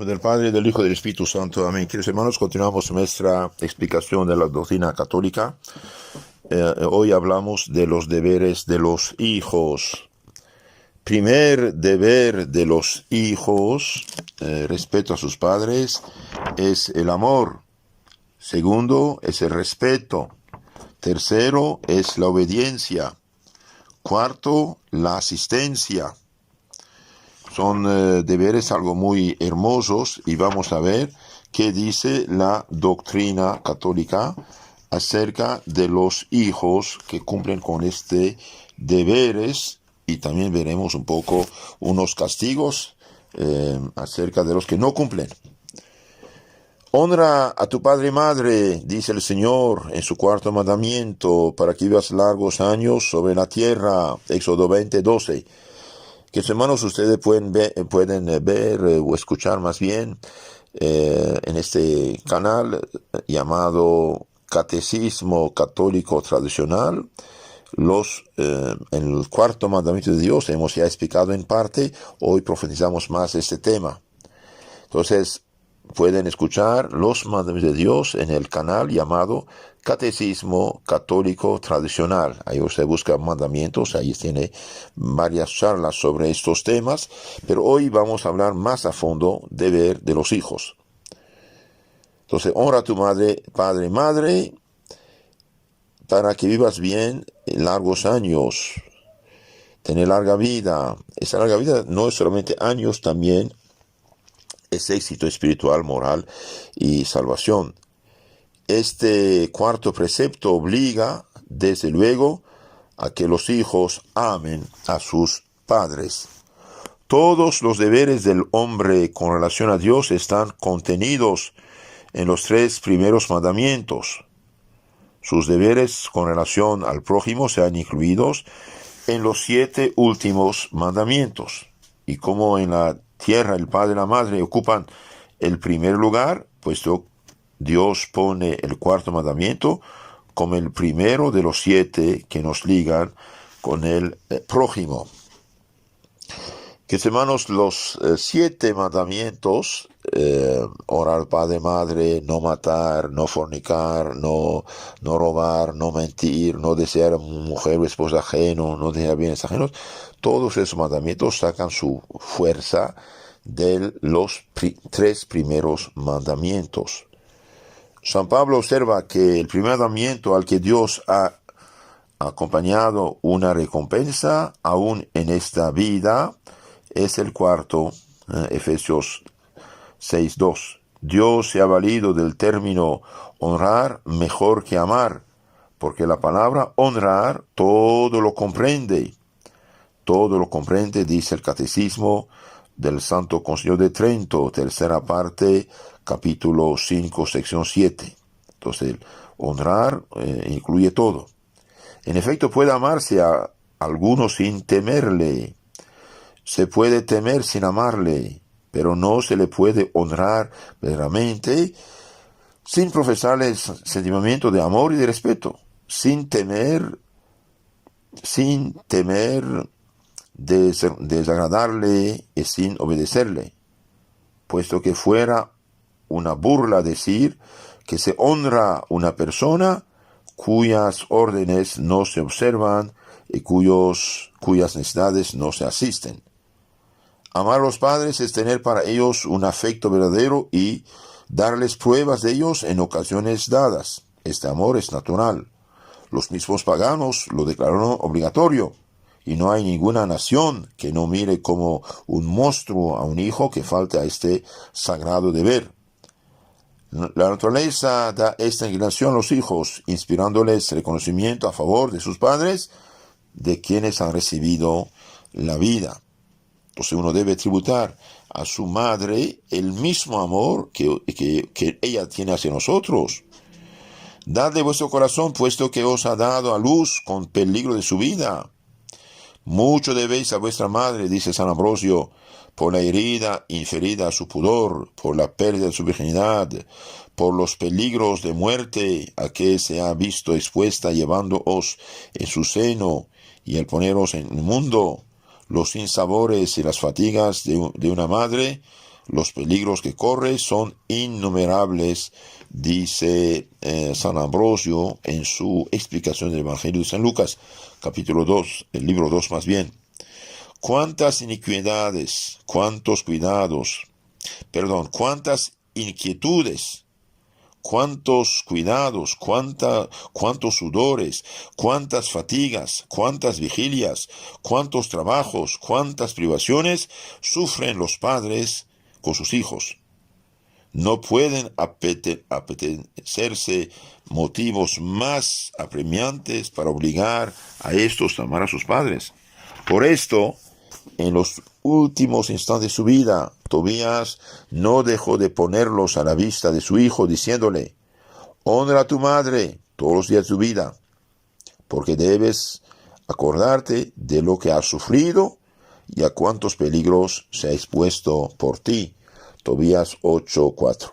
Del Padre, del Hijo y del Espíritu Santo. Amén. Queridos hermanos, continuamos nuestra explicación de la doctrina católica. Hoy hablamos de los deberes de los hijos. Primer deber de los hijos, respecto a sus padres, es el amor. Segundo, es el respeto. Tercero, es la obediencia. Cuarto, la asistencia. Son deberes algo muy hermosos y vamos a ver qué dice la doctrina católica acerca de los hijos que cumplen con este deberes, y también veremos un poco unos castigos acerca de los que no cumplen. Honra a tu padre y madre, dice el Señor en su cuarto mandamiento, para que vivas largos años sobre la tierra. Éxodo 20:12. Que hermanos, ustedes pueden ver o escuchar más bien en este canal llamado Catecismo Católico Tradicional, en el cuarto mandamiento de Dios hemos ya explicado en parte. Hoy profundizamos más este tema. Entonces pueden escuchar los mandamientos de Dios en el canal llamado Catecismo Católico Tradicional. Ahí usted busca mandamientos, ahí tiene varias charlas sobre estos temas, pero hoy vamos a hablar más a fondo del deber de los hijos. Entonces, honra a tu madre, padre y madre, para que vivas bien largos años, tener larga vida. Esa larga vida no es solamente años, también es éxito espiritual, moral y salvación. Este cuarto precepto obliga, desde luego, a que los hijos amen a sus padres. Todos los deberes del hombre con relación a Dios están contenidos en los 3 primeros mandamientos. Sus deberes con relación al prójimo se han incluidos en los 7 últimos mandamientos. Y como en la tierra el padre y la madre ocupan el primer lugar, puesto Dios pone el cuarto mandamiento como el primero de los 7 que nos ligan con el prójimo. Que hermanos, los 7 mandamientos, honrar al padre y madre, no matar, no fornicar, no robar, no mentir, no desear a mujer o esposa ajeno, no desear bienes ajenos, todos esos mandamientos sacan su fuerza de los 3 primeros mandamientos. San Pablo observa que el primer mandamiento al que Dios ha acompañado una recompensa aún en esta vida es el cuarto, Efesios 6:2. Dios se ha valido del término honrar mejor que amar, porque la palabra honrar todo lo comprende. Todo lo comprende, dice el Catecismo del Santo Concilio de Trento, tercera parte, capítulo 5, sección 7. Entonces, honrar incluye todo. En efecto, puede amarse a alguno sin temerle. Se puede temer sin amarle, pero no se le puede honrar verdaderamente sin profesarle el sentimiento de amor y de respeto, sin temer desagradarle y sin obedecerle, puesto que fuera una burla decir que se honra una persona cuyas órdenes no se observan y cuyas necesidades no se asisten. Amar a los padres es tener para ellos un afecto verdadero y darles pruebas de ellos en ocasiones dadas. Este amor es natural. Los mismos paganos lo declararon obligatorio, y no hay ninguna nación que no mire como un monstruo a un hijo que falte a este sagrado deber. La naturaleza da esta inclinación a los hijos, inspirándoles reconocimiento a favor de sus padres, de quienes han recibido la vida. Entonces uno debe tributar a su madre el mismo amor que ella tiene hacia nosotros. Dadle vuestro corazón, puesto que os ha dado a luz con peligro de su vida. Mucho debéis a vuestra madre, dice San Ambrosio, por la herida inferida a su pudor, por la pérdida de su virginidad, por los peligros de muerte a que se ha visto expuesta llevándoos en su seno y al poneros en el mundo, los sinsabores y las fatigas de una madre, Los peligros que corre son innumerables, dice San Ambrosio en su explicación del Evangelio de San Lucas, capítulo 2, el libro 2 más bien. Cuántas iniquidades, cuántos cuidados, cuántas inquietudes, cuántos cuidados, cuántos sudores, cuántas fatigas, cuántas vigilias, cuántos trabajos, cuántas privaciones sufren los padres con sus hijos. No pueden apetecerse motivos más apremiantes para obligar a estos a amar a sus padres. Por esto, en los últimos instantes de su vida, Tobías no dejó de ponerlos a la vista de su hijo, diciéndole: honra a tu madre todos los días de tu vida, porque debes acordarte de lo que has sufrido y a cuántos peligros se ha expuesto por ti. Tobías 8:4.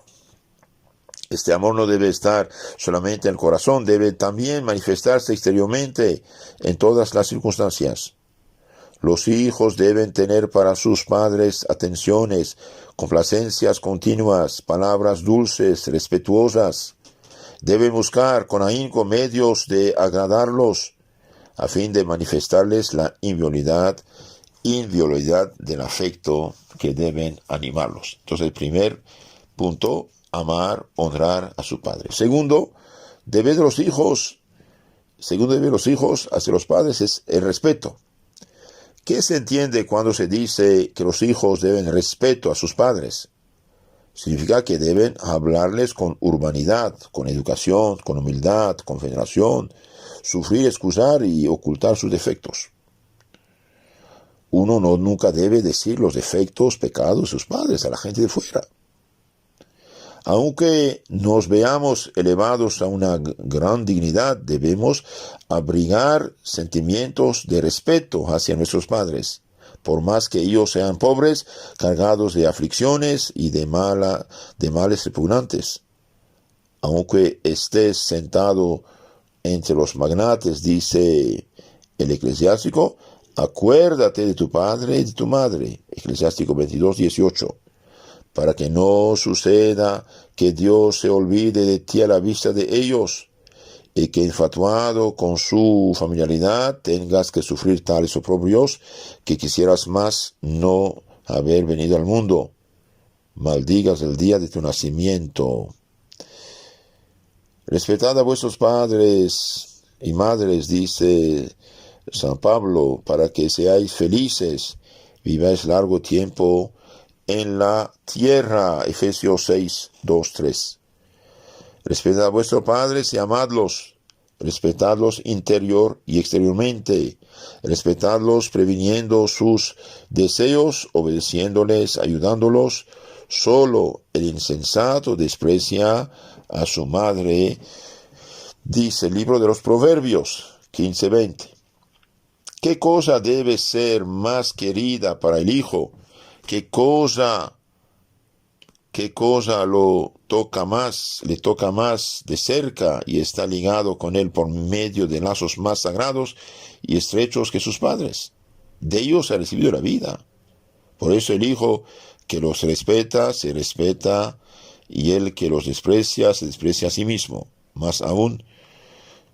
Este amor no debe estar solamente en el corazón, debe también manifestarse exteriormente en todas las circunstancias. Los hijos deben tener para sus padres atenciones, complacencias continuas, palabras dulces, respetuosas. Deben buscar con ahínco medios de agradarlos, a fin de manifestarles la inviolabilidad del afecto que deben animarlos. Entonces, el primer punto, amar, honrar a su padre. Segundo, deber de los hijos hacia los padres es el respeto. ¿Qué se entiende cuando se dice que los hijos deben respeto a sus padres? Significa que deben hablarles con urbanidad, con educación, con humildad, con veneración, sufrir, excusar y ocultar sus defectos. Uno nunca debe decir los defectos, pecados de sus padres a la gente de fuera. Aunque nos veamos elevados a una gran dignidad, debemos abrigar sentimientos de respeto hacia nuestros padres, por más que ellos sean pobres, cargados de aflicciones y de males repugnantes. Aunque estés sentado entre los magnates, dice el eclesiástico, acuérdate de tu padre y de tu madre. Eclesiástico 22:18. Para que no suceda que Dios se olvide de ti a la vista de ellos, y que infatuado con su familiaridad tengas que sufrir tales oprobios que quisieras más no haber venido al mundo. Maldigas el día de tu nacimiento. Respetad a vuestros padres y madres, dice San Pablo, para que seáis felices, viváis largo tiempo en la tierra. Efesios 6:2-3. Respetad a vuestros padres y amadlos. Respetadlos interior y exteriormente. Respetadlos previniendo sus deseos, obedeciéndoles, ayudándolos. Solo el insensato desprecia a su madre, dice el libro de los Proverbios 15:20. ¿Qué cosa debe ser más querida para el hijo? ¿Qué cosa le toca más de cerca y está ligado con él por medio de lazos más sagrados y estrechos que sus padres? De ellos ha recibido la vida. Por eso el hijo que los respeta, se respeta, y el que los desprecia, se desprecia a sí mismo. Más aún,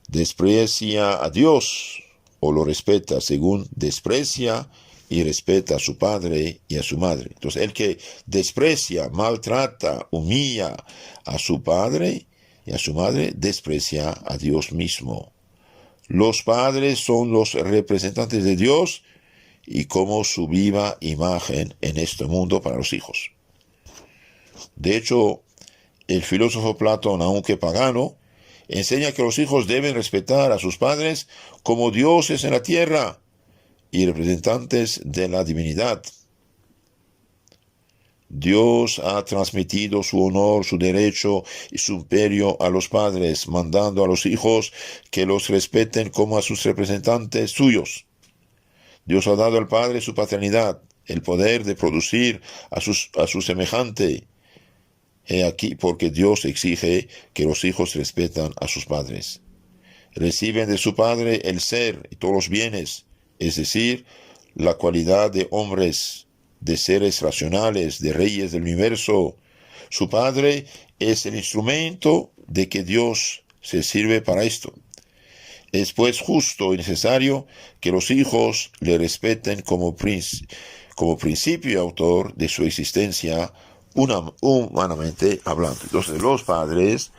desprecia a Dios o lo respeta según desprecia y respeta a su padre y a su madre. Entonces, el que desprecia, maltrata, humilla a su padre y a su madre, desprecia a Dios mismo. Los padres son los representantes de Dios y como su viva imagen en este mundo para los hijos. De hecho, el filósofo Platón, aunque pagano, enseña que los hijos deben respetar a sus padres como dioses en la tierra y representantes de la divinidad. Dios ha transmitido su honor, su derecho y su imperio a los padres, mandando a los hijos que los respeten como a sus representantes suyos. Dios ha dado al padre su paternidad, el poder de producir a su semejante. He aquí porque Dios exige que los hijos respetan a sus padres. Reciben de su padre el ser y todos los bienes, es decir, la cualidad de hombres, de seres racionales, de reyes del universo. Su padre es el instrumento de que Dios se sirve para esto. Es pues justo y necesario que los hijos le respeten como principio y autor de su existencia, humanamente hablando. Entonces los padres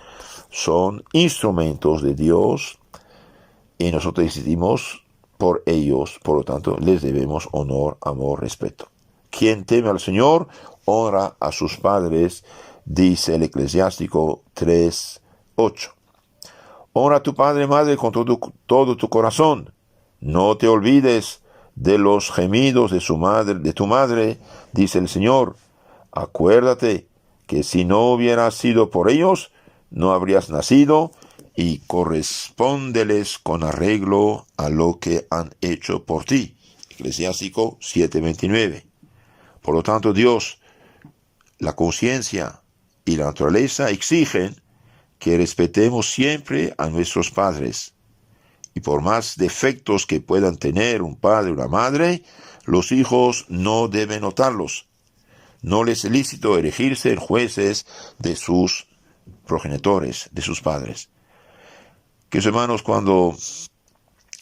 son instrumentos de Dios y nosotros existimos por ellos, por lo tanto les debemos honor, amor, respeto. Quien teme al Señor honra a sus padres, dice el Eclesiástico 3:8. Honra a tu padre y madre con todo tu corazón. No te olvides de los gemidos de tu madre, dice el Señor. Acuérdate que si no hubieras sido por ellos, no habrías nacido, y correspóndeles con arreglo a lo que han hecho por ti. Eclesiástico 7:29. Por lo tanto, Dios, la conciencia y la naturaleza exigen que respetemos siempre a nuestros padres. Y por más defectos que puedan tener un padre o una madre, los hijos no deben notarlos. No les es lícito erigirse en jueces de sus progenitores, de sus padres. Que sus hermanos, cuando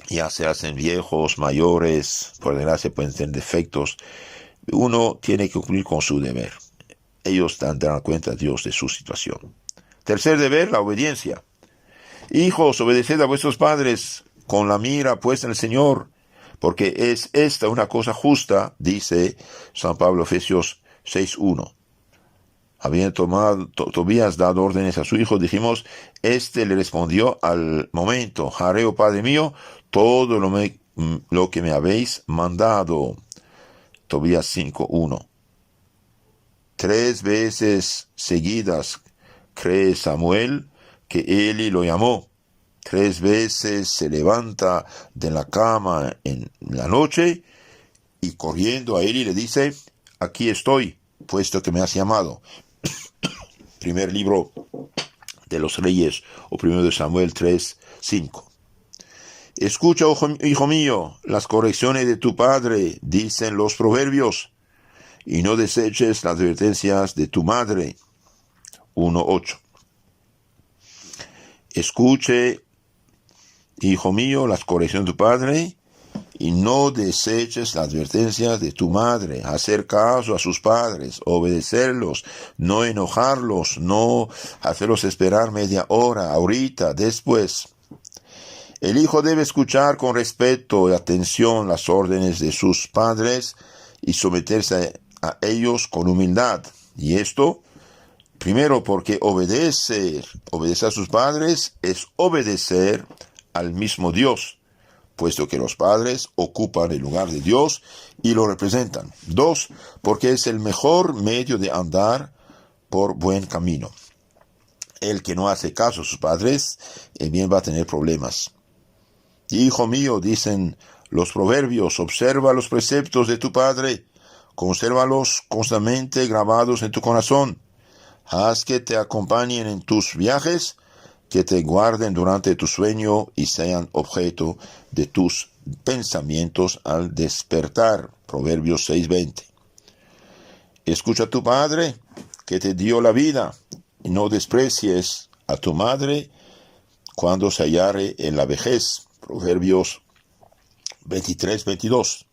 ya se hacen viejos, mayores, por desgracia pueden tener defectos, uno tiene que cumplir con su deber. Ellos darán cuenta a Dios de su situación. Tercer deber, la obediencia. Hijos, obedeced a vuestros padres con la mira puesta en el Señor, porque es esta una cosa justa, dice San Pablo, Efesios 6:1. Habiendo Tobías dado órdenes a su hijo, dijimos, le respondió al momento: haré, oh Padre mío, todo lo que me habéis mandado. Tobías 5:1. 3 veces seguidas cree Samuel que Eli lo llamó. 3 veces se levanta de la cama en la noche y corriendo a Eli le dice: aquí estoy, puesto que me has llamado. Primer libro de los Reyes, o primero de Samuel 3:5. Escucha, hijo mío, las correcciones de tu padre, dicen los proverbios, y no deseches las advertencias de tu madre. 1:8. Escuche, hijo mío, las correcciones de tu padre, y no deseches las advertencias de tu madre. Hacer caso a sus padres, obedecerlos, no enojarlos, no hacerlos esperar media hora, ahorita, después. El hijo debe escuchar con respeto y atención las órdenes de sus padres y someterse a ellos con humildad. Y esto, primero, porque obedecer a sus padres es obedecer al mismo Dios, puesto que los padres ocupan el lugar de Dios y lo representan. 2, porque es el mejor medio de andar por buen camino. El que no hace caso a sus padres, bien va a tener problemas. Hijo mío, dicen los proverbios, observa los preceptos de tu padre, consérvalos constantemente grabados en tu corazón. Haz que te acompañen en tus viajes, que te guarden durante tu sueño y sean objeto de tus pensamientos al despertar. Proverbios 6:20. Escucha a tu padre, que te dio la vida, y no desprecies a tu madre cuando se hallare en la vejez. Proverbios 23:22.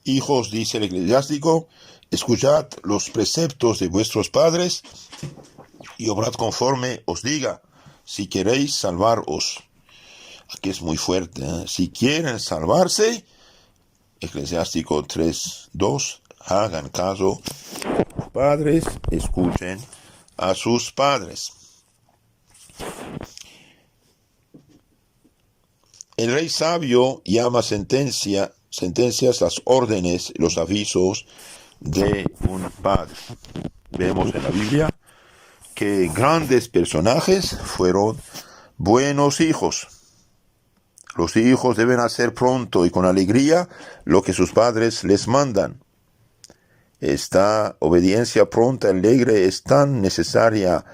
Hijos, dice el Eclesiástico, escuchad los preceptos de vuestros padres y obrad conforme os diga, si queréis salvaros. Aquí es muy fuerte, ¿eh? Si quieren salvarse, Eclesiástico 3:2, hagan caso. Padres, escuchen a sus padres. El rey sabio llama sentencias las órdenes, los avisos de un padre. Vemos en la Biblia que grandes personajes fueron buenos hijos. Los hijos deben hacer pronto y con alegría lo que sus padres les mandan. Esta obediencia pronta y alegre es tan necesaria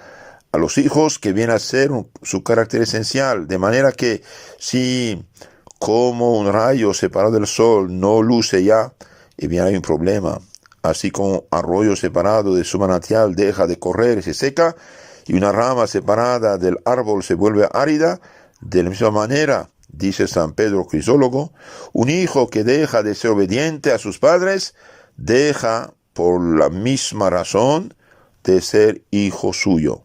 a los hijos que viene a ser su carácter esencial, de manera que si como un rayo separado del sol no luce ya, bien hay un problema. así como arroyo separado de su manantial deja de correr y se seca, y una rama separada del árbol se vuelve árida, de la misma manera, dice San Pedro Crisólogo, un hijo que deja de ser obediente a sus padres, deja por la misma razón de ser hijo suyo.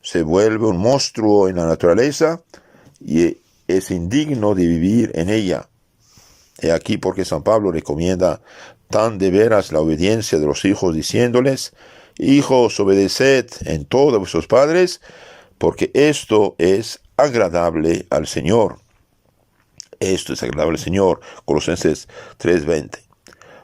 Se vuelve un monstruo en la naturaleza y es indigno de vivir en ella. He aquí porque San Pablo recomienda tan de veras la obediencia de los hijos, diciéndoles: hijos, obedeced en todo a vuestros padres, porque esto es agradable al Señor. Esto es agradable al Señor. Colosenses 3:20.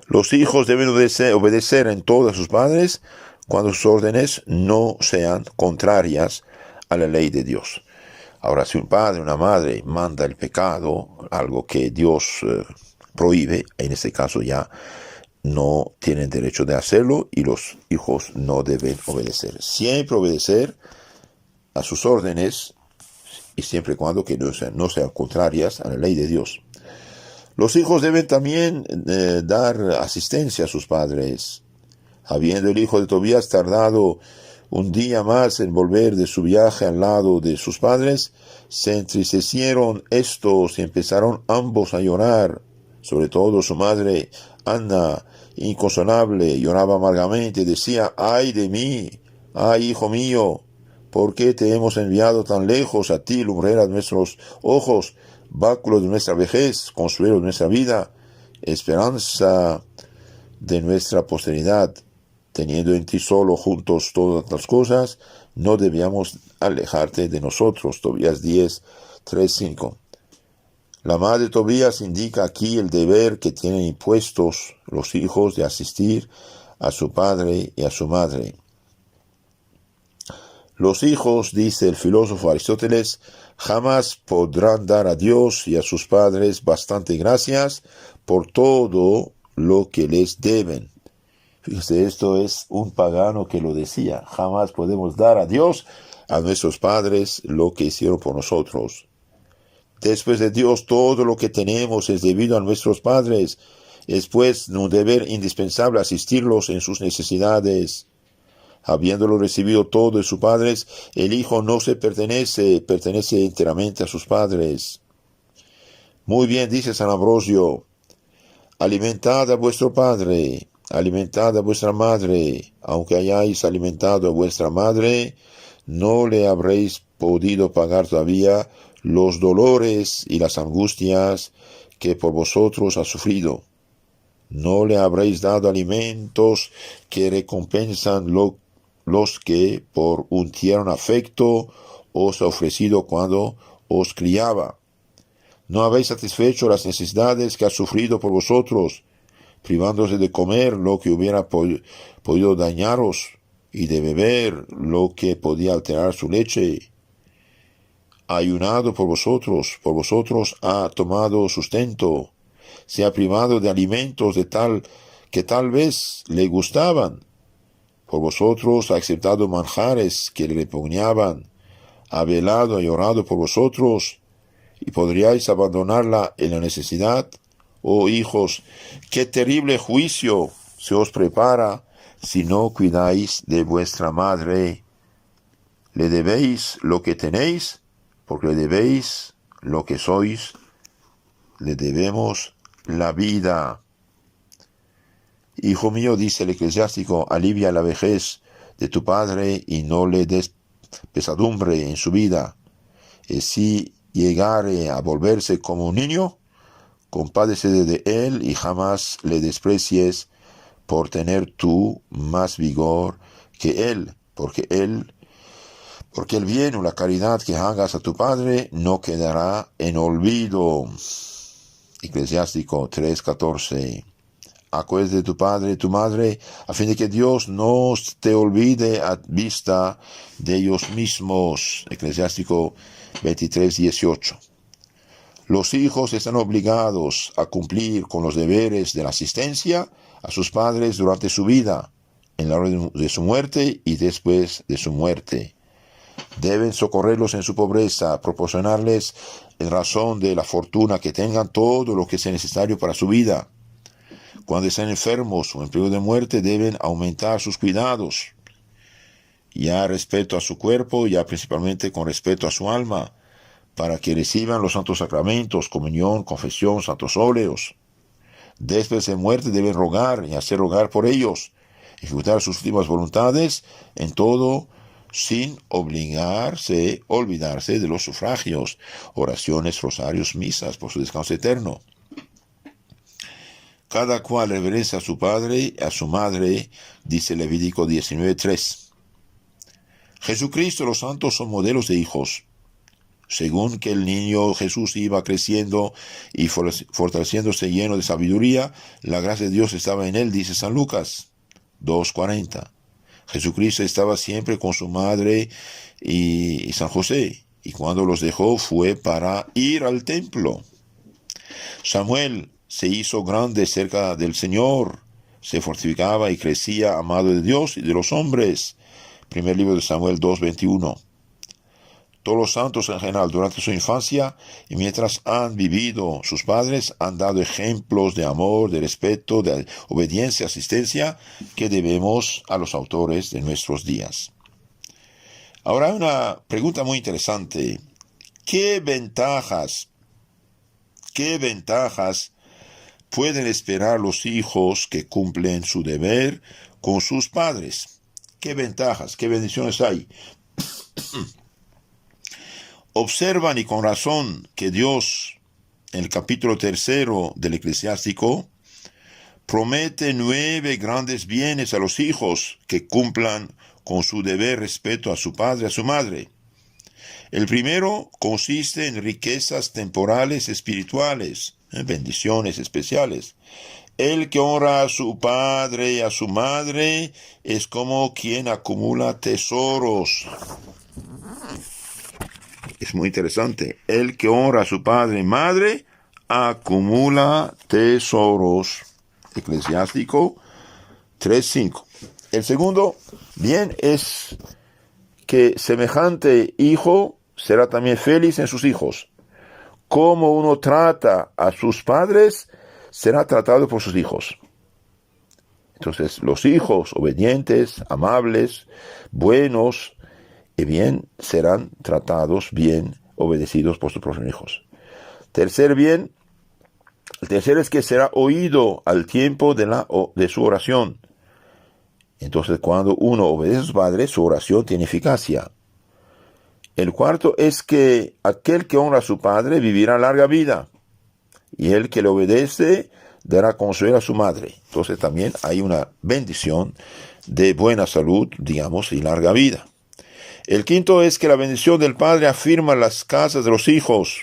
Los hijos deben obedecer en todo a sus padres cuando sus órdenes no sean contrarias a la ley de Dios. Ahora, si un padre o una madre manda el pecado, algo que Dios prohíbe, en este caso ya no tienen derecho de hacerlo y los hijos no deben obedecer. Siempre obedecer a sus órdenes y siempre y cuando que no sean contrarias a la ley de Dios. Los hijos deben también dar asistencia a sus padres. Habiendo el hijo de Tobías tardado un día más en volver de su viaje al lado de sus padres, se entristecieron estos y empezaron ambos a llorar. Sobre todo su madre, Ana, inconsolable, lloraba amargamente y decía: ¡ay de mí! ¡Ay, hijo mío! ¿Por qué te hemos enviado tan lejos, a ti, lumbrera de nuestros ojos, báculo de nuestra vejez, consuelo de nuestra vida, esperanza de nuestra posteridad? Teniendo en ti solo juntos todas las cosas, no debíamos alejarte de nosotros. Tobías 10, 3, 5. La madre de Tobías indica aquí el deber que tienen impuestos los hijos de asistir a su padre y a su madre. Los hijos, dice el filósofo Aristóteles, jamás podrán dar a Dios y a sus padres bastante gracias por todo lo que les deben. Fíjese, esto es un pagano que lo decía. Jamás podemos dar a Dios, a nuestros padres, lo que hicieron por nosotros. Después de Dios, todo lo que tenemos es debido a nuestros padres. Es pues un deber indispensable asistirlos en sus necesidades. Habiéndolo recibido todo de sus padres, el hijo no se pertenece enteramente a sus padres. Muy bien, dice San Ambrosio: alimentad a vuestro padre, alimentad a vuestra madre. Aunque hayáis alimentado a vuestra madre, no le habréis podido pagar todavía los dolores y las angustias que por vosotros ha sufrido. No le habréis dado alimentos que recompensan los que por un tierno afecto os ha ofrecido cuando os criaba. No habéis satisfecho las necesidades que ha sufrido por vosotros, privándose de comer lo que hubiera podido dañaros y de beber lo que podía alterar su leche. Ha ayunado por vosotros ha tomado sustento, se ha privado de alimentos que tal vez le gustaban. Por vosotros ha aceptado manjares que le repugnaban, ha velado, ha llorado por vosotros, y podríais abandonarla en la necesidad. Oh hijos, qué terrible juicio se os prepara si no cuidáis de vuestra madre. Le debéis lo que tenéis, porque le debéis lo que sois. Le debemos la vida. Hijo mío, dice el eclesiástico, alivia la vejez de tu padre y no le des pesadumbre en su vida. Y si llegare a volverse como un niño, compadécete de él y jamás le desprecies por tener tú más vigor que él, porque el bien o la caridad que hagas a tu padre no quedará en olvido. Eclesiástico 3:14. Acuérdate de tu padre y tu madre, a fin de que Dios no te olvide a vista de ellos mismos. Eclesiástico 23:18. Los hijos están obligados a cumplir con los deberes de la asistencia a sus padres durante su vida, en la hora de su muerte y después de su muerte. Deben socorrerlos en su pobreza, proporcionarles, en razón de la fortuna que tengan, todo lo que sea necesario para su vida. cuando están enfermos o en peligro de muerte, deben aumentar sus cuidados, ya respecto a su cuerpo, ya principalmente con respecto a su alma, para que reciban los santos sacramentos, comunión, confesión, santos óleos. Después de muerte deben rogar y hacer rogar por ellos, ejecutar sus últimas voluntades en todo, sin olvidarse de los sufragios, oraciones, rosarios, misas, por su descanso eterno. Cada cual reverencia a su padre y a su madre, dice Levítico 19:3. Jesucristo y los santos son modelos de hijos. Según que el niño Jesús iba creciendo y fortaleciéndose lleno de sabiduría, la gracia de Dios estaba en él, dice San Lucas 2:40. Jesucristo estaba siempre con su madre y San José, y cuando los dejó fue para ir al templo. Samuel se hizo grande cerca del Señor, se fortificaba y crecía amado de Dios y de los hombres. Primer libro de Samuel 2:21. Todos los santos en general durante su infancia y mientras han vivido sus padres han dado ejemplos de amor, de respeto, de obediencia, asistencia que debemos a los autores de nuestros días. Ahora hay una pregunta muy interesante. ¿Qué ventajas pueden esperar los hijos que cumplen su deber con sus padres? ¿Qué ventajas, qué bendiciones hay? Observan, y con razón, que Dios, en el capítulo 3 del Eclesiástico, promete 9 grandes bienes a los hijos que cumplan con su deber respecto a su padre y a su madre. El primero consiste en riquezas temporales espirituales, bendiciones especiales. El que honra a su padre y a su madre es como quien acumula tesoros. Es muy interesante. El que honra a su padre y madre acumula tesoros. Eclesiástico 3:5. El segundo bien es que semejante hijo será también feliz en sus hijos. Como uno trata a sus padres, será tratado por sus hijos. Entonces, los hijos obedientes, amables, buenos y bien, serán tratados bien, obedecidos por sus propios hijos. El tercero es que será oído al tiempo de su oración. Entonces, cuando uno obedece a sus padres, su oración tiene eficacia. El cuarto es que aquel que honra a su padre vivirá larga vida, y el que le obedece dará consuelo a su madre. Entonces también hay una bendición de buena salud, digamos, y larga vida. El quinto es que la bendición del padre afirma las casas de los hijos.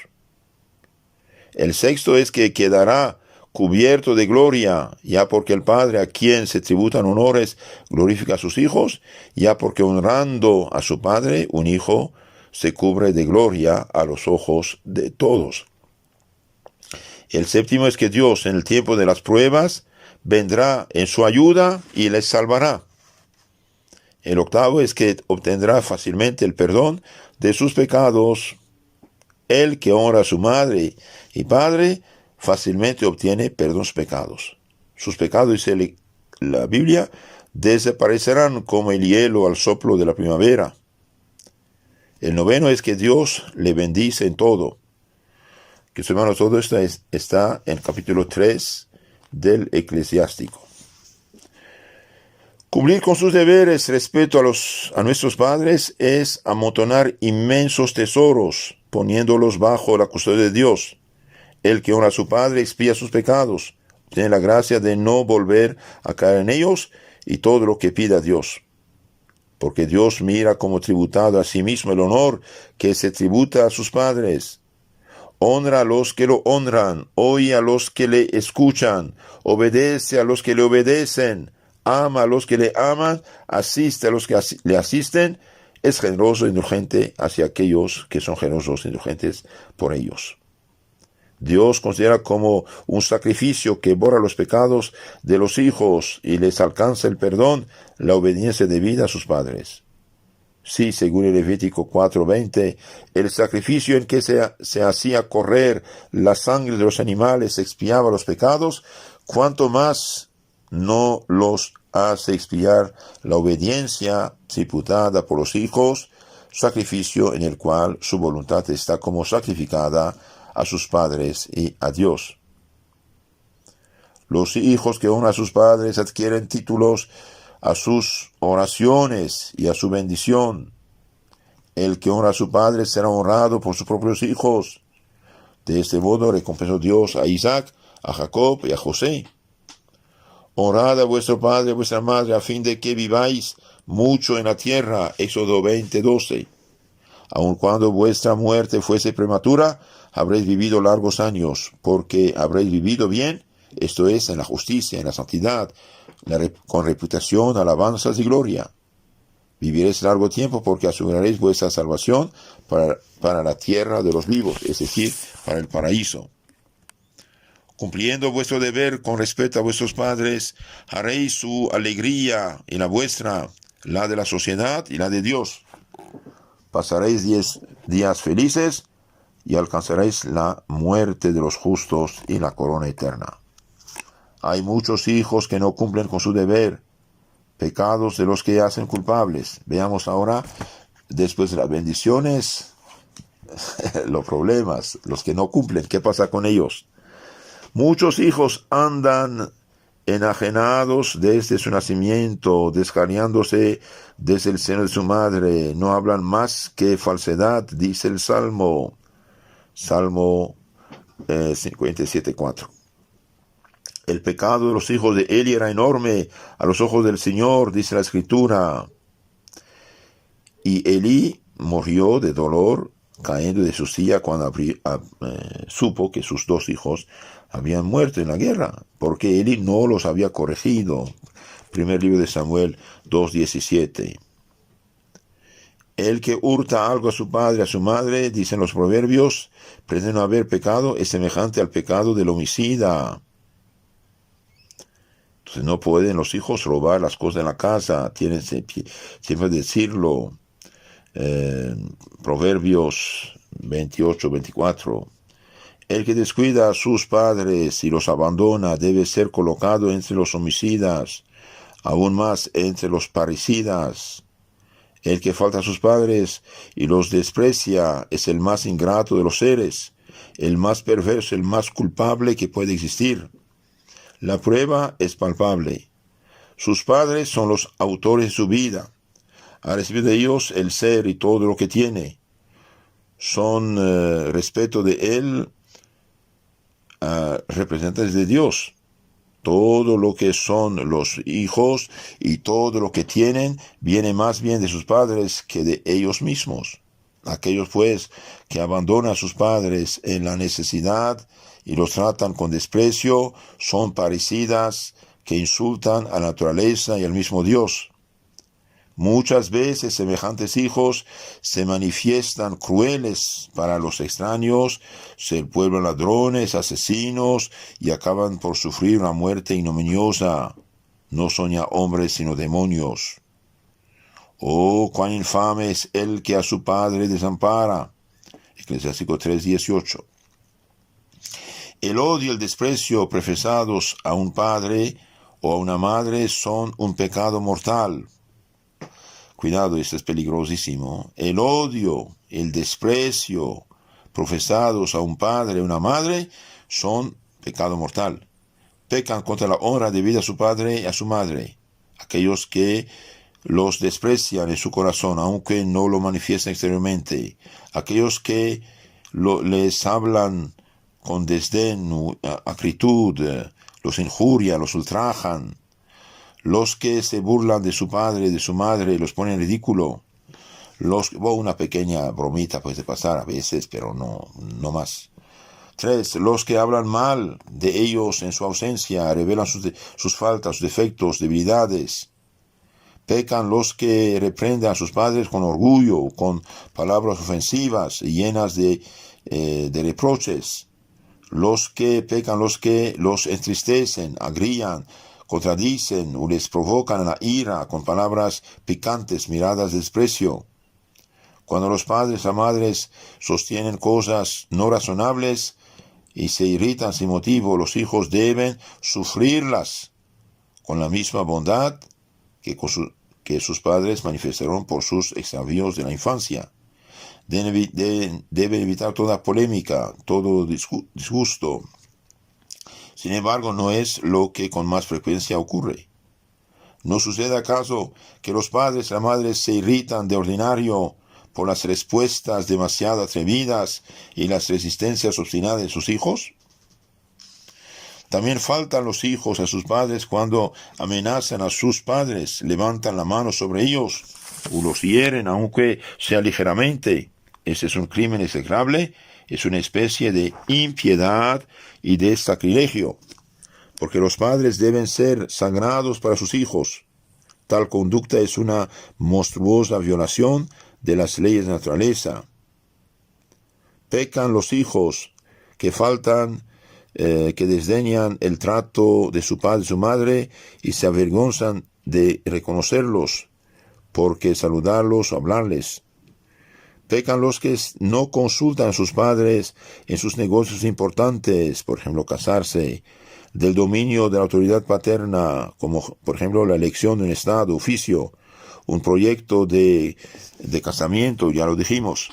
El sexto es que quedará cubierto de gloria, ya porque el padre a quien se tributan honores glorifica a sus hijos, ya porque honrando a su padre, un hijo se cubre de gloria a los ojos de todos. El séptimo es que Dios, en el tiempo de las pruebas, vendrá en su ayuda y les salvará. El octavo es que obtendrá fácilmente el perdón de sus pecados. El que honra a su madre y padre fácilmente obtiene perdón de sus pecados. Sus pecados, dice la Biblia, desaparecerán como el hielo al soplo de la primavera. El noveno es que Dios le bendice en todo. Que hermanos, todo esto está en el capítulo 3 del Eclesiástico. Cumplir con sus deberes respecto a nuestros padres es amontonar inmensos tesoros, poniéndolos bajo la custodia de Dios. El que honra a su padre expía sus pecados, tiene la gracia de no volver a caer en ellos y todo lo que pida a Dios. Porque Dios mira como tributado a sí mismo el honor que se tributa a sus padres. Honra a los que lo honran, oye a los que le escuchan, obedece a los que le obedecen, ama a los que le aman, asiste a los que le asisten, es generoso e indulgente hacia aquellos que son generosos e indulgentes por ellos. Dios considera como un sacrificio que borra los pecados de los hijos y les alcanza el perdón, la obediencia debida a sus padres. Sí, según el Levítico 4:20, el sacrificio en que se hacía correr la sangre de los animales expiaba los pecados, cuanto más no los hace expiar la obediencia tributada por los hijos, sacrificio en el cual su voluntad está como sacrificada a sus padres y a Dios. Los hijos que honran a sus padres adquieren títulos a sus oraciones y a su bendición. El que honra a su padre será honrado por sus propios hijos. De este modo recompensó Dios a Isaac, a Jacob y a José. Honrad a vuestro padre y a vuestra madre, a fin de que viváis mucho en la tierra. Éxodo 20:12. Aun cuando vuestra muerte fuese prematura, habréis vivido largos años, porque habréis vivido bien, esto es, en la justicia, en la santidad, con reputación, alabanzas y gloria. Viviréis largo tiempo, porque aseguraréis vuestra salvación para la tierra de los vivos, es decir, para el paraíso. Cumpliendo vuestro deber con respecto a vuestros padres, haréis su alegría y la vuestra, la de la sociedad y la de Dios. Pasaréis 10 días felices y alcanzaréis la muerte de los justos y la corona eterna. Hay muchos hijos que no cumplen con su deber, pecados de los que hacen culpables. Veamos ahora, después de las bendiciones, los problemas, los que no cumplen, ¿qué pasa con ellos? Muchos hijos andan enajenados desde su nacimiento, descarriándose desde el seno de su madre. No hablan más que falsedad, dice el Salmo 57:4. El pecado de los hijos de Eli era enorme a los ojos del Señor, dice la Escritura. Y Eli murió de dolor cayendo de su silla cuando supo que sus 2 hijos habían muerto en la guerra, porque Eli no los había corregido. Primer libro de Samuel 2:17. El que hurta algo a su padre, a su madre, dicen los proverbios, pretende no haber pecado, es semejante al pecado del homicida. Entonces no pueden los hijos robar las cosas de la casa, tienen siempre decirlo. Proverbios 28:24. El que descuida a sus padres y los abandona debe ser colocado entre los homicidas, aún más entre los parricidas. El que falta a sus padres y los desprecia es el más ingrato de los seres, el más perverso, el más culpable que puede existir. La prueba es palpable. Sus padres son los autores de su vida. Ha recibido de ellos el ser y todo lo que tiene. Son respeto de él representantes de Dios. Todo lo que son los hijos y todo lo que tienen viene más bien de sus padres que de ellos mismos. Aquellos pues que abandonan a sus padres en la necesidad y los tratan con desprecio son parricidas que insultan a la naturaleza y al mismo Dios. Muchas veces semejantes hijos se manifiestan crueles para los extraños, se vuelven ladrones, asesinos y acaban por sufrir una muerte ignominiosa. No son ya hombres sino demonios. Oh, cuán infame es el que a su padre desampara. Eclesiástico 3:18. El odio y el desprecio profesados a un padre o a una madre son un pecado mortal. Cuidado, esto es peligrosísimo. El odio, el desprecio profesados a un padre o una madre son pecado mortal. Pecan contra la honra debida a su padre y a su madre. Aquellos que los desprecian en su corazón, aunque no lo manifiesten exteriormente. Aquellos que les hablan con desdén, acritud, los injurian, los ultrajan. Los que se burlan de su padre y de su madre, los ponen en ridículo. Una pequeña bromita puede pasar a veces, pero no más. 3. Los que hablan mal de ellos en su ausencia, revelan sus faltas, sus defectos, debilidades. Pecan los que reprenden a sus padres con orgullo, con palabras ofensivas y llenas de reproches. Los que pecan, los que los entristecen, agrían, contradicen o les provocan la ira con palabras picantes, miradas de desprecio. Cuando los padres o madres sostienen cosas no razonables, y se irritan sin motivo, los hijos deben sufrirlas con la misma bondad que sus padres manifestaron por sus extravíos de la infancia. Deben evitar toda polémica, todo disgusto. Sin embargo, no es lo que con más frecuencia ocurre. ¿No sucede acaso que los padres y las madres se irritan de ordinario por las respuestas demasiado atrevidas y las resistencias obstinadas de sus hijos? También faltan los hijos a sus padres cuando amenazan a sus padres, levantan la mano sobre ellos o los hieren, aunque sea ligeramente. Ese es un crimen execrable, es una especie de impiedad y de sacrilegio, porque los padres deben ser sagrados para sus hijos. Tal conducta es una monstruosa violación de las leyes de la naturaleza. Pecan los hijos que que desdeñan el trato de su padre y su madre y se avergonzan de reconocerlos, porque saludarlos o hablarles. Pecan los que no consultan a sus padres en sus negocios importantes, por ejemplo, casarse, del dominio de la autoridad paterna, como por ejemplo la elección de un estado, oficio, un proyecto de casamiento, ya lo dijimos.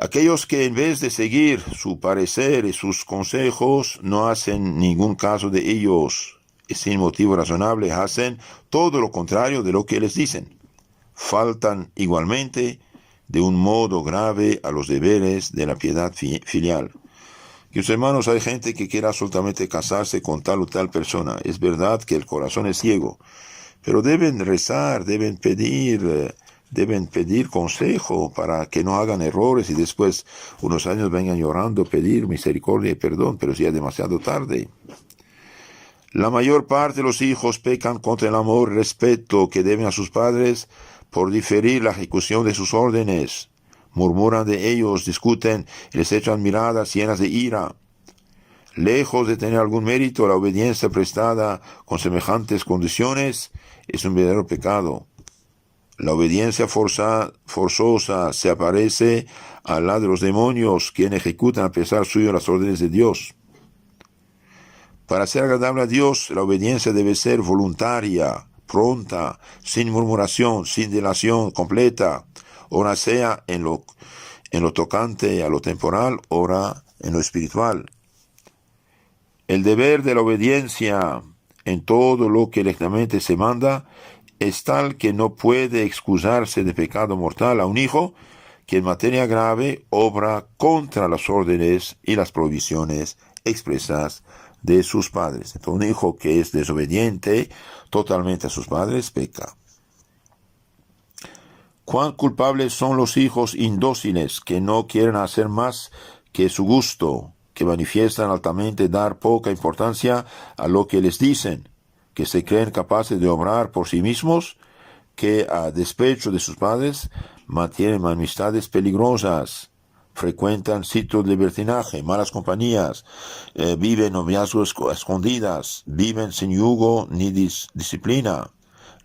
Aquellos que en vez de seguir su parecer y sus consejos no hacen ningún caso de ellos, y sin motivo razonable hacen todo lo contrario de lo que les dicen. Faltan igualmente de un modo grave a los deberes de la piedad filial. Mis hermanos, hay gente que quiere absolutamente casarse con tal o tal persona. Es verdad que el corazón es ciego, pero deben rezar, deben pedir consejo para que no hagan errores y después unos años vengan llorando, pedir misericordia y perdón, pero ya es demasiado tarde. La mayor parte de los hijos pecan contra el amor y respeto que deben a sus padres por diferir la ejecución de sus órdenes. Murmuran de ellos, discuten y les echan miradas llenas de ira. Lejos de tener algún mérito, la obediencia prestada con semejantes condiciones es un verdadero pecado. La obediencia forzosa se aparece al lado de los demonios, quienes ejecutan a pesar suyo las órdenes de Dios. Para ser agradable a Dios, la obediencia debe ser voluntaria, pronta, sin murmuración, sin dilación, completa, ora sea en lo tocante a lo temporal, ora en lo espiritual. El deber de la obediencia en todo lo que electamente se manda es tal que no puede excusarse de pecado mortal a un hijo que en materia grave obra contra las órdenes y las prohibiciones expresas de sus padres. Entonces, un hijo que es desobediente totalmente a sus padres peca. Cuán culpables son los hijos indóciles que no quieren hacer más que su gusto, que manifiestan altamente dar poca importancia a lo que les dicen, que se creen capaces de obrar por sí mismos, que a despecho de sus padres mantienen amistades peligrosas, frecuentan sitios de libertinaje, malas compañías, viven noviazgos escondidas, viven sin yugo ni disciplina,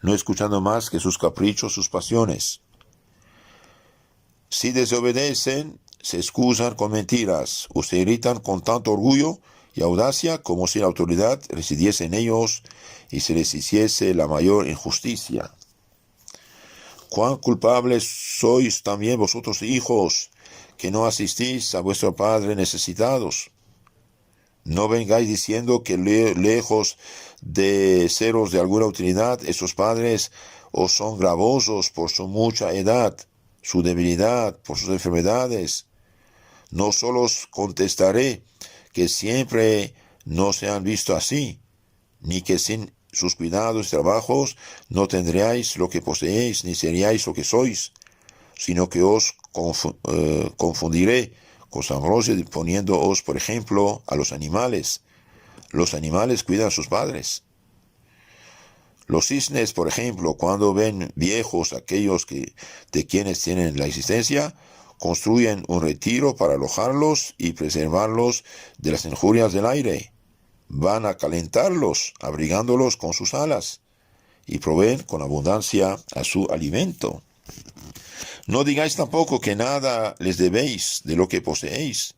no escuchando más que sus caprichos, sus pasiones. Si desobedecen, se excusan con mentiras o se irritan con tanto orgullo y audacia como si la autoridad residiese en ellos y se les hiciese la mayor injusticia. Cuán culpables sois también vosotros, hijos, que no asistís a vuestro Padre necesitados. No vengáis diciendo que lejos de seros de alguna utilidad, esos padres os son gravosos por su mucha edad, su debilidad, por sus enfermedades. No solo os contestaré que siempre no se han visto así, ni que sin sus cuidados y trabajos no tendríais lo que poseéis, ni seríais lo que sois, sino que os confundiré con San Ambrosio, poniéndoos, por ejemplo, a los animales. Los animales cuidan a sus padres. Los cisnes, por ejemplo, cuando ven viejos aquellos de quienes tienen la existencia, construyen un retiro para alojarlos y preservarlos de las injurias del aire. Van a calentarlos, abrigándolos con sus alas, y proveen con abundancia a su alimento. No digáis tampoco que nada les debéis de lo que poseéis,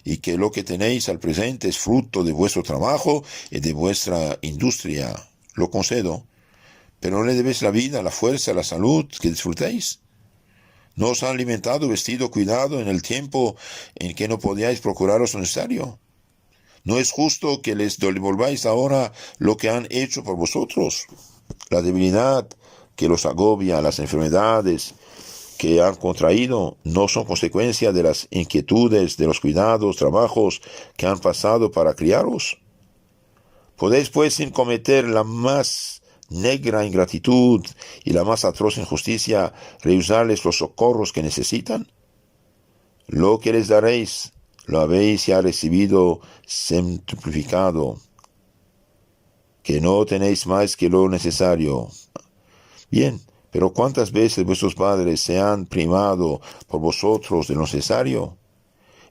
y que lo que tenéis al presente es fruto de vuestro trabajo y de vuestra industria. Lo concedo. Pero no le debéis la vida, la fuerza, la salud que disfrutéis. ¿No os han alimentado, vestido, cuidado en el tiempo en que no podíais procuraros lo necesario? ¿No es justo que les devolváis ahora lo que han hecho por vosotros? La debilidad que los agobia, las enfermedades que han contraído, no son consecuencia de las inquietudes, de los cuidados, trabajos que han pasado para criaros. ¿Podéis pues, sin cometer la más negra ingratitud y la más atroz injusticia, rehusarles los socorros que necesitan? Lo que les daréis, lo habéis ya recibido centuplicado, que no tenéis más que lo necesario. Bien, pero ¿cuántas veces vuestros padres se han primado por vosotros de lo necesario?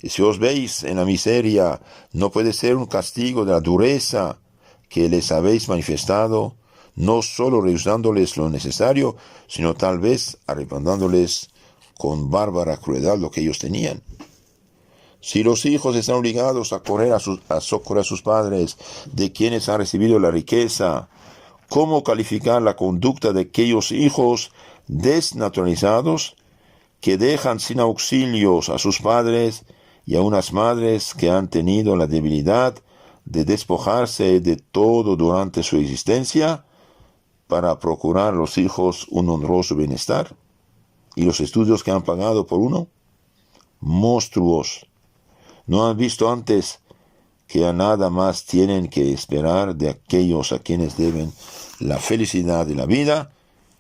Y si os veis en la miseria, ¿no puede ser un castigo de la dureza que les habéis manifestado, no solo rehusándoles lo necesario, sino tal vez arrebatándoles con bárbara crueldad lo que ellos tenían? Si los hijos están obligados a correr a socorrer a sus padres, de quienes han recibido la riqueza, ¿cómo calificar la conducta de aquellos hijos desnaturalizados que dejan sin auxilios a sus padres y a unas madres que han tenido la debilidad de despojarse de todo durante su existencia para procurar a los hijos un honroso bienestar? ¿Y los estudios que han pagado por uno? Monstruos. ¿No han visto antes que a nada más tienen que esperar de aquellos a quienes deben la felicidad de la vida,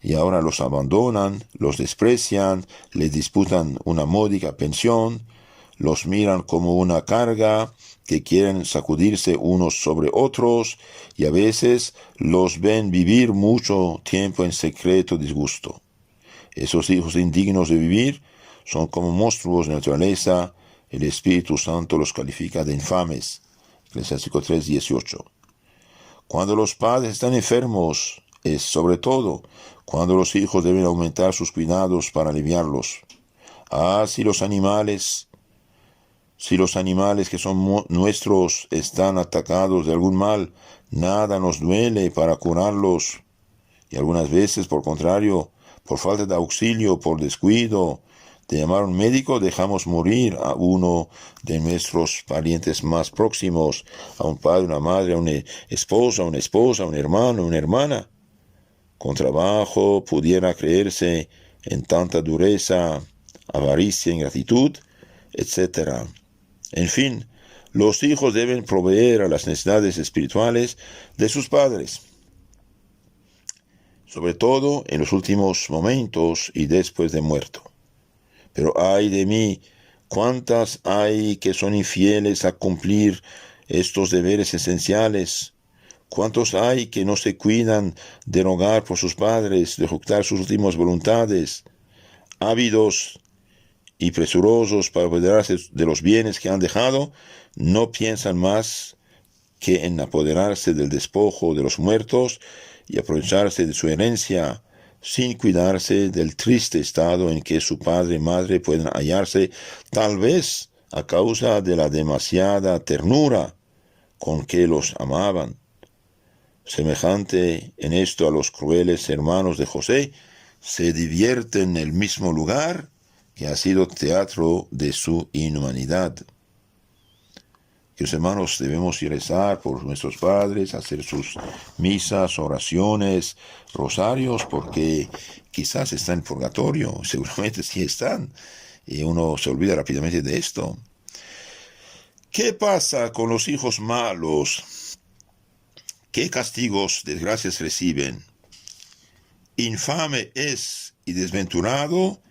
y ahora los abandonan, los desprecian, les disputan una módica pensión, los miran como una carga, que quieren sacudirse unos sobre otros, y a veces los ven vivir mucho tiempo en secreto disgusto? Esos hijos indignos de vivir son como monstruos de naturaleza. El Espíritu Santo los califica de infames. Eclesiástico 3:18. Cuando los padres están enfermos, es sobre todo cuando los hijos deben aumentar sus cuidados para aliviarlos. Si los animales que son nuestros están atacados de algún mal, nada nos duele para curarlos. Y algunas veces, por contrario, por falta de auxilio, por descuido, de llamar a un médico, dejamos morir a uno de nuestros parientes más próximos, a un padre, una madre, a una esposa, un hermano, una hermana. Con trabajo pudiera creerse en tanta dureza, avaricia, ingratitud, etc. En fin, los hijos deben proveer a las necesidades espirituales de sus padres, sobre todo en los últimos momentos y después de muerto. Pero ay de mí, ¿cuántas hay que son infieles a cumplir estos deberes esenciales? ¿Cuántos hay que no se cuidan de rogar por sus padres, de ejecutar sus últimas voluntades, ávidos y presurosos para apoderarse de los bienes que han dejado? No piensan más que en apoderarse del despojo de los muertos y aprovecharse de su herencia, sin cuidarse del triste estado en que su padre y madre pueden hallarse, tal vez a causa de la demasiada ternura con que los amaban. Semejante en esto a los crueles hermanos de José, se divierten en el mismo lugar que ha sido teatro de su inhumanidad. Queridos hermanos, debemos ir a rezar por nuestros padres, hacer sus misas, oraciones, rosarios, porque quizás están en purgatorio, seguramente sí están, y uno se olvida rápidamente de esto. ¿Qué pasa con los hijos malos? ¿Qué castigos, desgracias reciben? Infame es y desventurado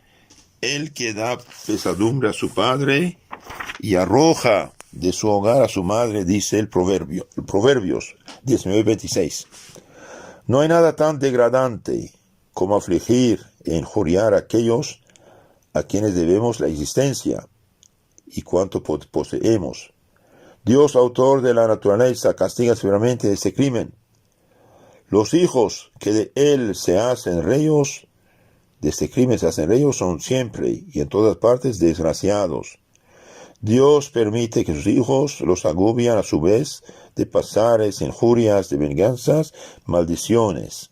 el que da pesadumbre a su padre y arroja de su hogar a su madre, dice el Proverbios 19:26. No hay nada tan degradante como afligir e injuriar a aquellos a quienes debemos la existencia y cuanto poseemos. Dios, autor de la naturaleza, castiga severamente este crimen. Los hijos que de él se hacen reyes, de este crimen se hacen reyes, son siempre y en todas partes desgraciados. Dios permite que sus hijos los agobian a su vez de pasares, injurias, de venganzas, maldiciones.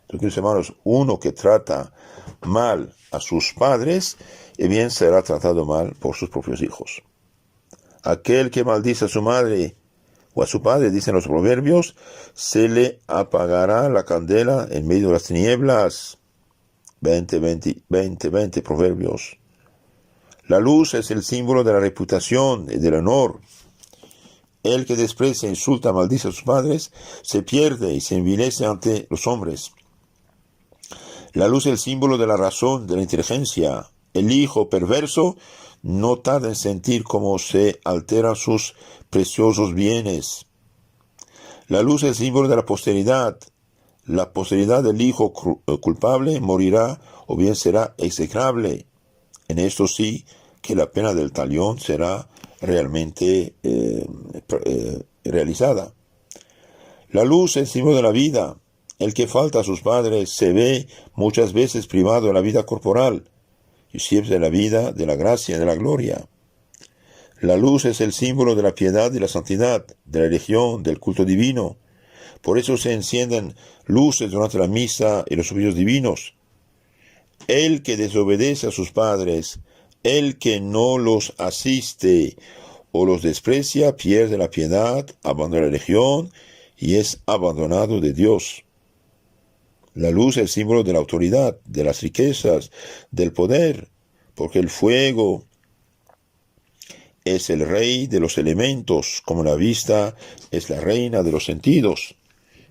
Entonces, hermanos, uno que trata mal a sus padres, bien será tratado mal por sus propios hijos. Aquel que maldice a su madre o a su padre, dicen los proverbios, se le apagará la candela en medio de las tinieblas. 20 Proverbios. La luz es el símbolo de la reputación y del honor. El que desprecia, insulta, maldice a sus padres, se pierde y se envilece ante los hombres. La luz es el símbolo de la razón, de la inteligencia. El hijo perverso no tarda en sentir cómo se alteran sus preciosos bienes. La luz es el símbolo de la posteridad. La posteridad del hijo culpable morirá o bien será execrable. En esto sí que la pena del talión será realmente realizada. La luz es el símbolo de la vida. El que falta a sus padres se ve muchas veces privado de la vida corporal y siempre de la vida, de la gracia, de la gloria. La luz es el símbolo de la piedad y la santidad, de la religión, del culto divino. Por eso se encienden luces durante la misa y los oficios divinos. El que desobedece a sus padres, el que no los asiste o los desprecia, pierde la piedad, abandona la religión y es abandonado de Dios. La luz es el símbolo de la autoridad, de las riquezas, del poder, porque el fuego es el rey de los elementos, como la vista es la reina de los sentidos.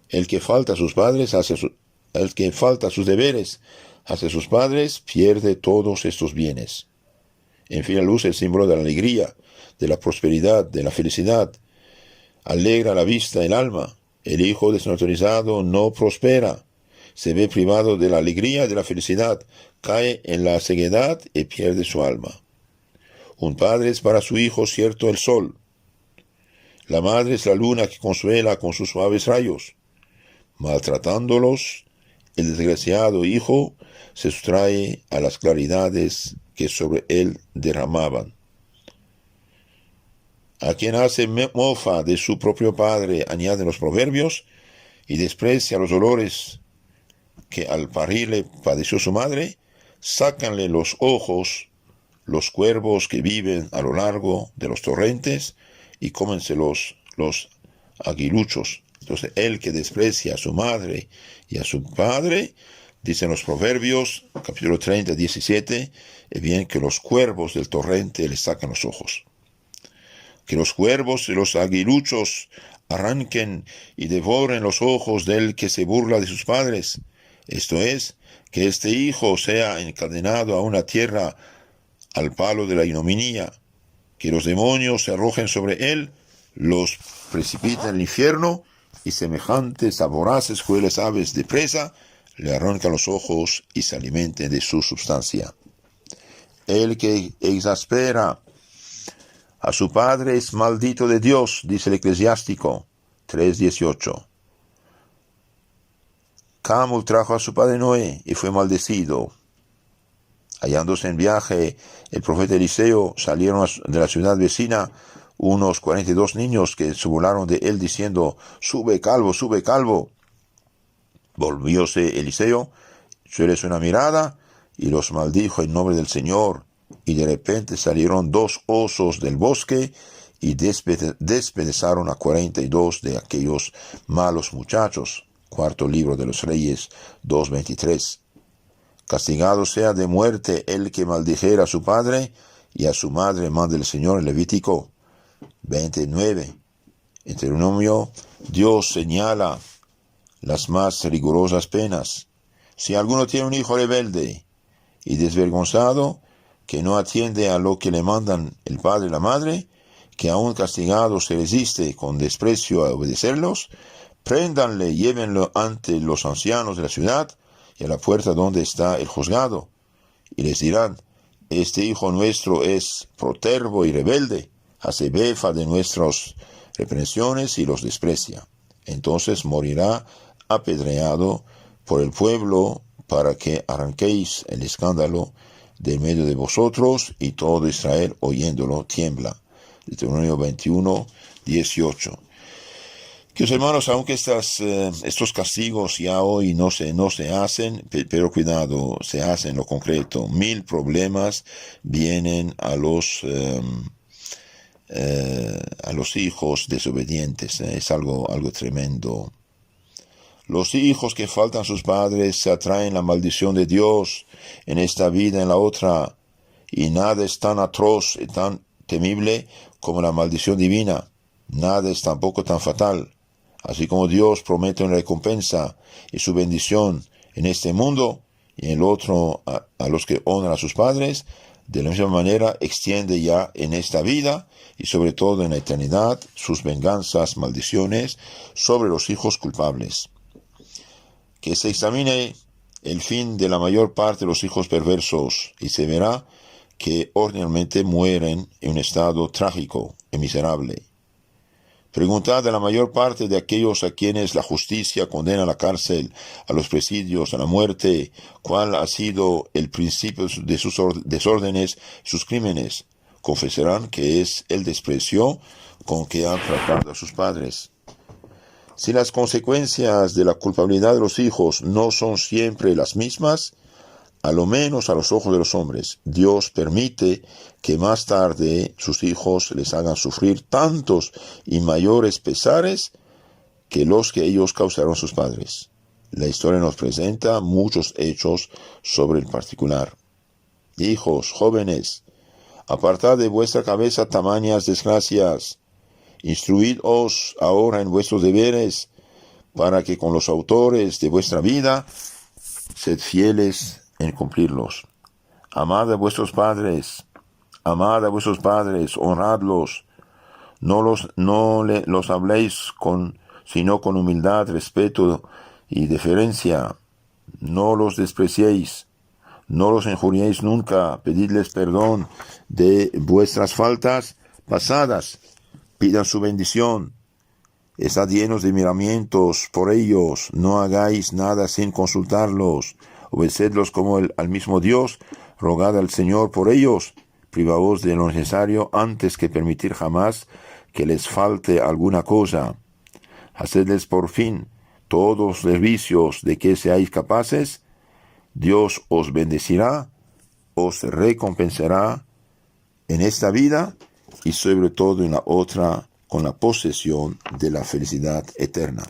El que falta a sus padres el que falta a sus deberes hacia sus padres pierde todos estos bienes. En fin, la luz es el símbolo de la alegría, de la prosperidad, de la felicidad. Alegra la vista, el alma. El hijo desautorizado no prospera. Se ve privado de la alegría, de la felicidad. Cae en la ceguedad y pierde su alma. Un padre es para su hijo cierto el sol. La madre es la luna que consuela con sus suaves rayos. Maltratándolos, el desgraciado hijo se sustrae a las claridades que sobre él derramaban. A quien hace mofa de su propio padre, añaden los proverbios, y desprecia los dolores que al parirle padeció su madre, sácanle los ojos los cuervos que viven a lo largo de los torrentes y cómense los aguiluchos. Entonces, el que desprecia a su madre y a su padre, dicen los Proverbios, capítulo 30, 17, es bien que los cuervos del torrente le sacan los ojos. Que los cuervos y los aguiluchos arranquen y devoren los ojos del que se burla de sus padres. Esto es, que este hijo sea encadenado a una tierra al palo de la ignominia, que los demonios se arrojen sobre él, los precipiten al infierno, y semejantes a voraces crueles aves de presa, le arrancan los ojos y se alimenten de su substancia. El que exaspera a su padre es maldito de Dios, dice el Eclesiástico 3:18. Cam trajo a su padre Noé y fue maldecido. Hallándose en viaje, el profeta Eliseo salieron de la ciudad vecina unos 42 niños que se burlaron de él diciendo: sube calvo, sube calvo. Volvióse Eliseo, echóles una mirada y los maldijo en nombre del Señor. Y de repente salieron 2 osos del bosque y despedazaron a 42 de aquellos malos muchachos. Cuarto libro de los Reyes 2:23. Castigado sea de muerte el que maldijera a su padre y a su madre, manda el Señor en Levítico 29. En Deuteronomio, Dios señala las más rigurosas penas. Si alguno tiene un hijo rebelde y desvergonzado, que no atiende a lo que le mandan el padre y la madre, que aún castigado se resiste con desprecio a obedecerlos, préndanle, llévenlo ante los ancianos de la ciudad y a la puerta donde está el juzgado, y les dirán: este hijo nuestro es protervo y rebelde, hace befa de nuestras reprensiones y los desprecia. Entonces morirá apedreado por el pueblo, para que arranquéis el escándalo de medio de vosotros, y todo Israel oyéndolo tiembla. Deuteronomio 21, 18. Que los hermanos, aunque estos castigos ya hoy no se hacen, pero cuidado, se hacen en lo concreto. 1000 problemas vienen a los hijos desobedientes. Es algo tremendo. Los hijos que faltan a sus padres se atraen la maldición de Dios en esta vida, en la otra, y nada es tan atroz y tan temible como la maldición divina. Nada es tampoco tan fatal. Así como Dios promete una recompensa y su bendición en este mundo y en el otro a los que honran a sus padres, de la misma manera extiende ya en esta vida y sobre todo en la eternidad sus venganzas, maldiciones sobre los hijos culpables. Que se examine el fin de la mayor parte de los hijos perversos y se verá que ordinariamente mueren en un estado trágico y miserable. Preguntad a la mayor parte de aquellos a quienes la justicia condena a la cárcel, a los presidios, a la muerte, cuál ha sido el principio de sus desórdenes, sus crímenes. Confesarán que es el desprecio con que han tratado a sus padres. Si las consecuencias de la culpabilidad de los hijos no son siempre las mismas, a lo menos a los ojos de los hombres, Dios permite que más tarde sus hijos les hagan sufrir tantos y mayores pesares que los que ellos causaron a sus padres. La historia nos presenta muchos hechos sobre el particular. Hijos, jóvenes, apartad de vuestra cabeza tamañas desgracias. Instruidos ahora en vuestros deberes, para que con los autores de vuestra vida sed fieles en cumplirlos. Amad a vuestros padres, honradlos, no los habléis sino con humildad, respeto y deferencia. No los despreciéis, no los injuriéis nunca, pedidles perdón de vuestras faltas pasadas, pidan su bendición. Estad llenos de miramientos por ellos, no hagáis nada sin consultarlos. Obedecedlos como al mismo Dios, rogad al Señor por ellos, privaos de lo necesario antes que permitir jamás que les falte alguna cosa. Hacedles por fin todos los servicios de que seáis capaces. Dios os bendecirá, os recompensará en esta vida y sobre todo en la otra, con la posesión de la felicidad eterna.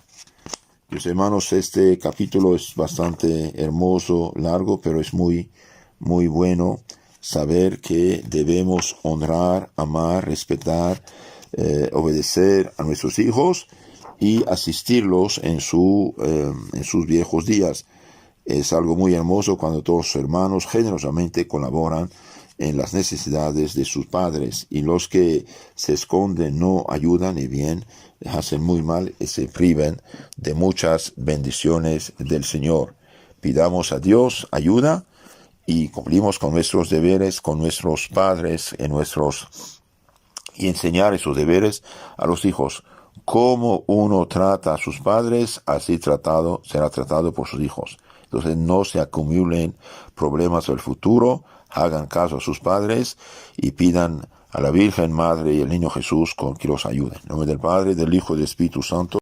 Mis hermanos, este capítulo es bastante hermoso, largo, pero es muy, muy bueno saber que debemos honrar, amar, respetar, obedecer a nuestros hijos y asistirlos en sus viejos días. Es algo muy hermoso cuando todos los hermanos generosamente colaboran en las necesidades de sus padres, y los que se esconden, no ayudan y bien hacen muy mal y se priven de muchas bendiciones del Señor. Pidamos a Dios ayuda y cumplimos con nuestros deberes, con nuestros padres y enseñar esos deberes a los hijos. Como uno trata a sus padres, así será tratado por sus hijos. Entonces no se acumulen problemas del futuro, hagan caso a sus padres y pidan a la Virgen Madre y al Niño Jesús que los ayuden. En nombre del Padre, del Hijo y del Espíritu Santo.